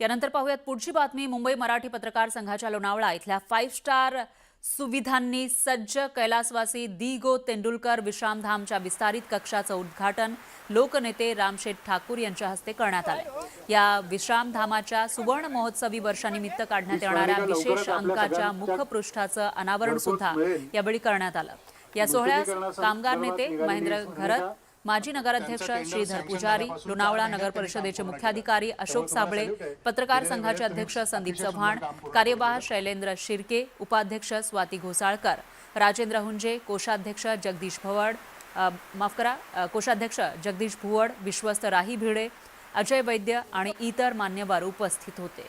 यानंतर पाहूयात पुढची बातमी। मुंबई मराठी पत्रकार संघाच्या लोणावळा इथल्या 5 स्टार सुविधांनी सज्ज कैलासवासी दी.गो. तेंडुलकर विश्रामधामच्या विस्तारित कक्षाचं उद्घाटन लोकनेते रामशेठ ठाकूर यांच्या हस्ते करण्यात आलं। या विश्रामधामाच्या सुवर्ण महोत्सवी वर्षानिमित्त काढण्यात येणाऱ्या विशेष अंकाच्या मुखपृष्ठाचं अनावरण सुद्धा यावेळी करण्यात आलं। या सोहळ्यास कामगार नेते महेंद्र घरत, माजी नगराध्यक्ष श्रीधर पुजारी, लोणावळा नगर परिषदेचे मुख्याधिकारी अशोक साबळे, पत्रकार संघाचे अध्यक्ष संदीप चव्हाण, कार्यवाह शैलेंद्र शिर्के, उपाध्यक्ष स्वाती घोसाळकर, राजेंद्र हुंजे, कोषाध्यक्ष जगदीश भुवड, विश्वस्त राही भिडे, अजय वैद्य आणि इतर मान्यवर उपस्थित होते।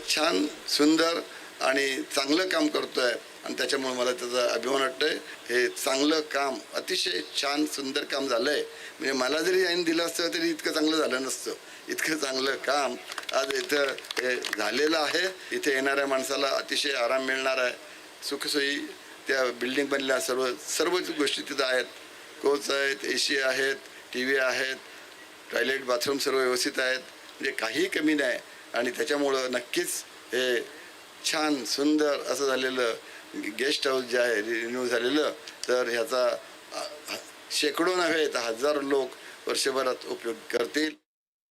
छान सुंदर आणि चांगलं काम करतोय आणि त्याच्यामुळे मला त्याचा अभिमान वाटतोय। हे चांगलं काम, अतिशय छान सुंदर काम झालंय। म्हणजे मला जरी यांनी दिलं असतं तरी इतकं चांगलं झालं नसतं। इतकं चांगलं काम आज इथं हे झालेलं आहे। इथे येणाऱ्या माणसाला अतिशय आराम मिळणार आहे। सुखसोयी त्या बिल्डिंग बनल्या, सर्वच गोष्टी तिथं आहेत। कोच आहेत, एसी आहेत, TV आहेत, टॉयलेट बाथरूम सर्व व्यवस्थित आहेत। म्हणजे काही कमी नाही आणि त्याच्यामुळं नक्कीच हे छान सुंदर असं झालेलं गेस्ट हाऊस जे आहे रिन्यू झालेलं, तर ह्याचा शेकडो नव्हे तर हजारो लोक वर्षभरात उपयोग करतील।